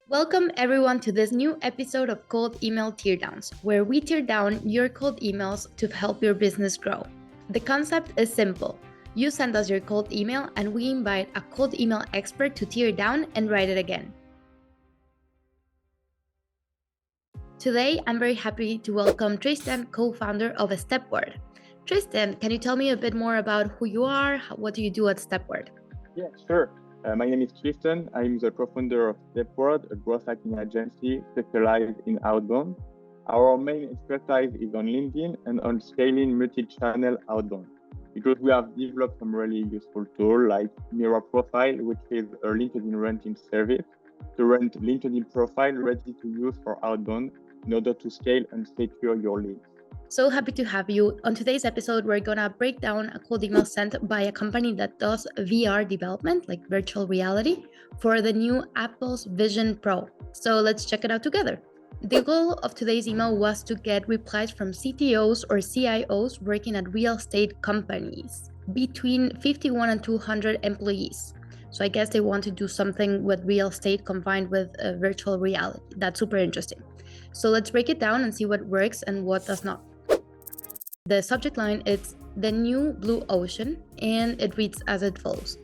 Welcome everyone to this new episode of Cold Email Teardowns, where we tear down your cold emails to help your business grow. The concept is simple. You send us your cold email and we invite a cold email expert to tear down and write it again. Today, I'm very happy to welcome Tristan, co-founder of Stepward. Tristan, can you tell me a bit more about who you are? What do you do at Stepward? Yeah, sure. My name is Tristan. I'm the co-founder of Stepward, a growth hacking agency specialized in outbound. Our main expertise is on LinkedIn and on scaling multi-channel outbound, because we have developed some really useful tools like Mirror Profile, which is a LinkedIn renting service to rent LinkedIn profile ready to use for outbound in order to scale and secure your leads. So happy to have you. On today's episode, we're gonna break down a cold email sent by a company that does VR development, like virtual reality, for the new Apple's Vision Pro. So let's check it out together. The goal of today's email was to get replies from CTOs or CIOs working at real estate companies between 51 and 200 employees. So I guess they want to do something with real estate combined with virtual reality. That's super interesting. So let's break it down and see what works and what does not. The subject line is the new blue ocean, and it reads as it follows.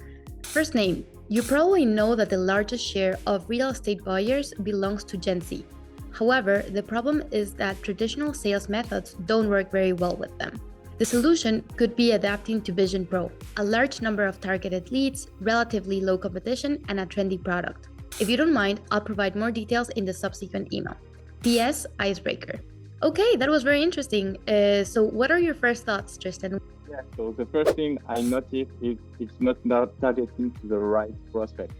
First name, you probably know that the largest share of real estate buyers belongs to Gen Z. However, the problem is that traditional sales methods don't work very well with them. The solution could be adapting to Vision Pro, a large number of targeted leads, relatively low competition, and a trendy product. If you don't mind, I'll provide more details in the subsequent email. PS Icebreaker. Okay, that was very interesting. So what are your first thoughts, Tristan? Yeah, so the first thing I noticed is it's not targeting to the right prospect.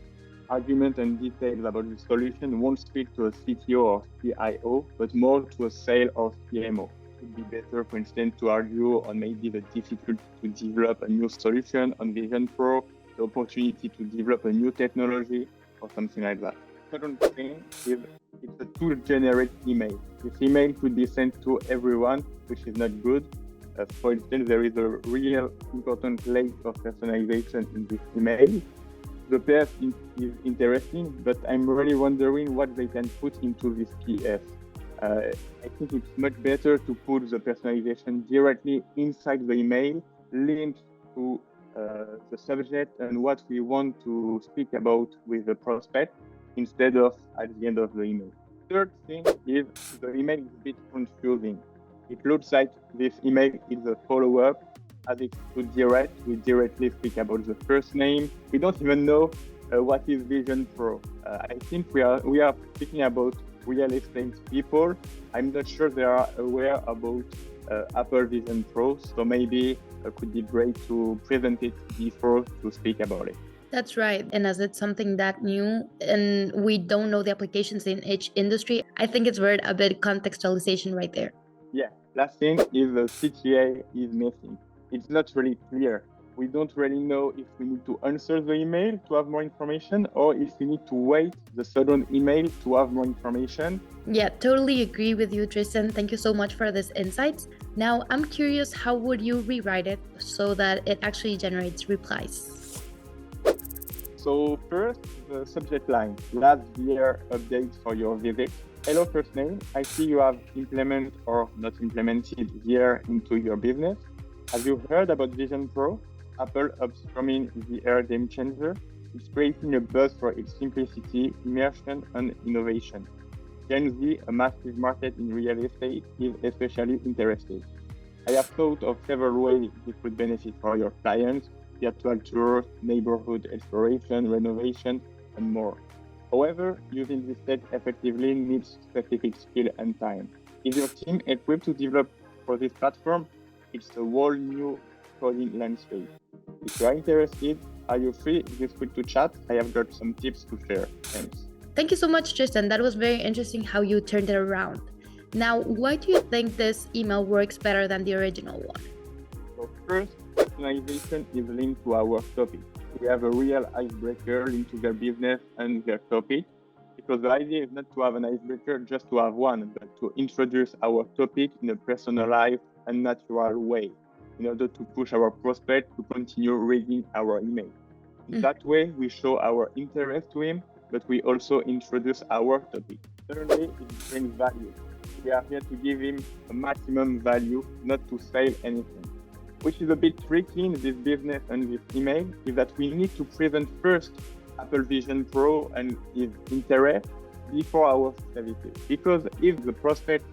Argument and details about the solution won't speak to a CTO or CIO, but more to a sale or CMO. It would be better, for instance, to argue on maybe the difficulty to develop a new solution on Vision Pro, the opportunity to develop a new technology, or something like that. Second thing is it's a tool generate email. This email could be sent to everyone, which is not good. For instance, there is a real important layer of personalization in this email. The PS is interesting, but I'm really wondering what they can put into this PS. I think it's much better to put the personalization directly inside the email, linked to the subject and what we want to speak about with the prospect, instead of at the end of the email. Third thing is the email is a bit confusing. It looks like this email is a follow-up. As it's too direct, we directly speak about the first name. We don't even know what is Vision Pro. I think we are speaking about real estate people. I'm not sure they are aware about Apple Vision Pro, so maybe it could be great to present it before to speak about it. That's right. And as it's something that new and we don't know the applications in each industry, I think it's worth a bit contextualization right there. Yeah, last thing is the CTA is missing. It's not really clear. We don't really know if we need to answer the email to have more information or if we need to wait the second email to have more information. Yeah, totally agree with you, Tristan. Thank you so much for this insights. Now, I'm curious, how would you rewrite it so that it actually generates replies? So first, the subject line, last year update for your visit. Hello, first name. I see you have implemented or not implemented here into your business. Have you heard about Vision Pro? Apple upcoming VR game changer. It's creating a buzz for its simplicity, immersion, and innovation. Gen Z, a massive market in real estate, is especially interested. I have thought of several ways it would benefit for your clients: virtual tours, neighborhood exploration, renovation, and more. However, using this tech effectively needs specific skill and time. Is your team equipped to develop for this platform? It's a whole new coding landscape. If you are interested, are you free this week to chat? I have got some tips to share. Thanks. Thank you so much, Tristan. That was very interesting how you turned it around. Now, why do you think this email works better than the original one? So first, personalization is linked to our topic. We have a real icebreaker linked to their business and their topic, because the idea is not to have an icebreaker just to have one, but to introduce our topic in a personalized and natural way in order to push our prospect to continue reading our email. In that way, we show our interest to him but we also introduce our topic. Thirdly, it brings value. We are here to give him a maximum value, not to sell anything. Which is a bit tricky in this business and this email, is that we need to present first Apple Vision Pro and his interest before our services. Because if the prospect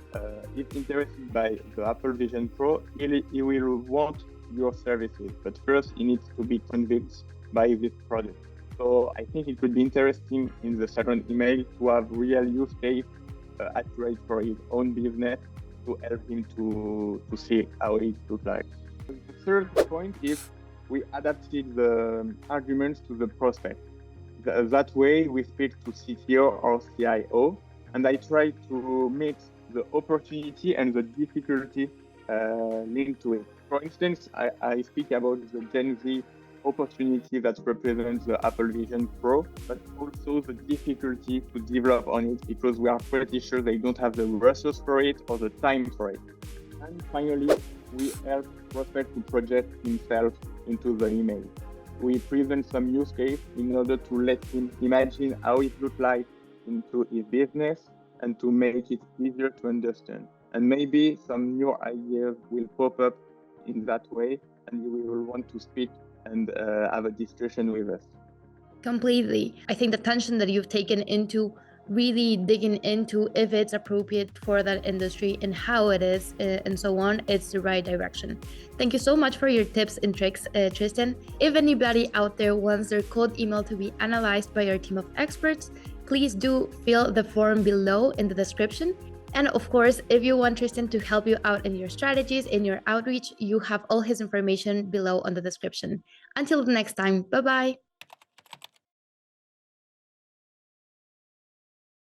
is interested by the Apple Vision Pro, he will want your services. But first, he needs to be convinced by this product. So I think it would be interesting in the second email to have real use case accurate for his own business to help him to see how it looks like. The third point is we adapted the arguments to the prospect. That way we speak to CTO or CIO, and I try to mix the opportunity and the difficulty linked to it. For instance, I speak about the Gen Z opportunity that represents the Apple Vision Pro, but also the difficulty to develop on it because we are pretty sure they don't have the resources for it or the time for it. And finally, we help prospect to project himself into the email. We present some use case in order to let him imagine how it looks like into his business and to make it easier to understand. And maybe some new ideas will pop up in that way, and you will want to speak and have a discussion with us. Completely. I think the attention that you've taken into really digging into if it's appropriate for that industry and how it is and so on, it's the right direction. Thank you so much for your tips and tricks, Tristan. If anybody out there wants their cold email to be analyzed by our team of experts, please do fill the form below in the description. And of course, if you want Tristan to help you out in your strategies, in your outreach, you have all his information below on the description. Until the next time, bye-bye.